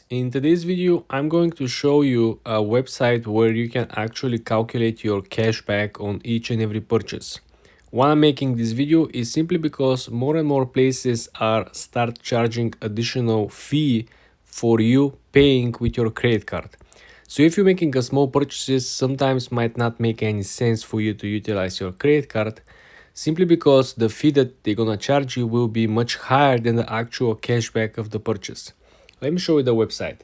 In today's video, I'm going to show you a website where you can actually calculate your cashback on each and every purchase. Why I'm making this video is simply because more and more places are start charging additional fee for you paying with your credit card. So if you're making a small purchases, sometimes might not make any sense for you to utilize your credit card simply because the fee that they're gonna charge you will be much higher than the actual cashback of the purchase. Let me show you the website.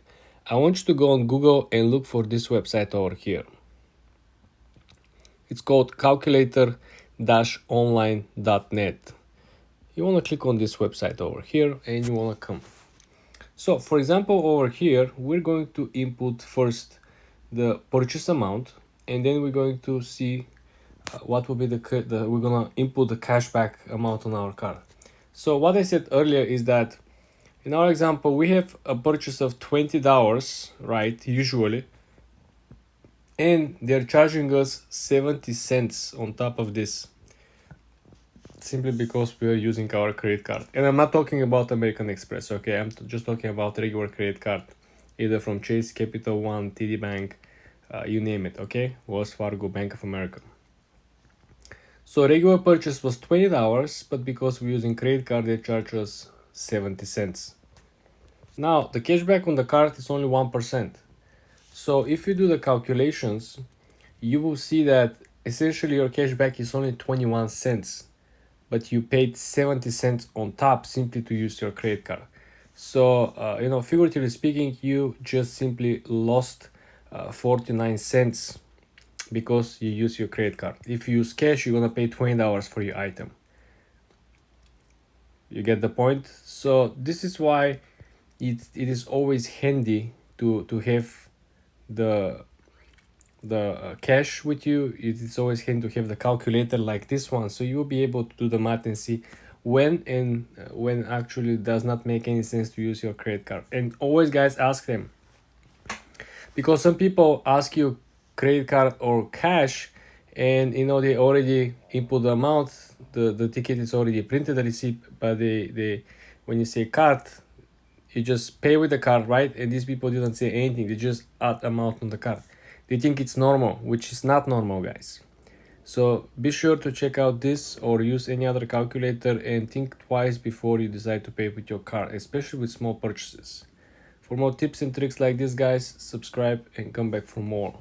I want you to go on Google and look for this website over here. It's called calculator-online.net. You want to click on this website over here and you want to come. So for example, over here, we're going to input first the purchase amount, and then we're going to see what will be we're gonna input the cashback amount on our card. So what I said earlier is that in our example, we have a purchase of $20, right, usually, and they're charging us 70 cents on top of this, simply because we are using our credit card. And I'm not talking about American Express, okay? I'm just talking about regular credit card, either from Chase, Capital One, TD Bank, you name it, okay? Wells Fargo, Bank of America. So regular purchase was $20, but because we're using credit card, they charge us 70 cents. Now, the cashback on the card is only 1%. So if you do the calculations, you will see that essentially your cashback is only 21 cents, but you paid 70 cents on top simply to use your credit card. So, figuratively speaking, you just simply lost 49 cents because you use your credit card. If you use cash, you're gonna pay $20 for your item. You get the point? So this is why it is always handy to have the cash with you. It is always handy to have the calculator like this one, so you will be able to do the math and see when actually does not make any sense to use your credit card. And always, guys, ask them, because some people ask you credit card or cash, and they already input the amount, the ticket is already printed, the receipt, but they when you say card, you just pay with the card, right? And these people didn't say anything, they just add amount on the card. They think it's normal, which is not normal, guys. So be sure to check out this or use any other calculator and think twice before you decide to pay with your card, especially with small purchases. For more tips and tricks like this, guys, subscribe and come back for more.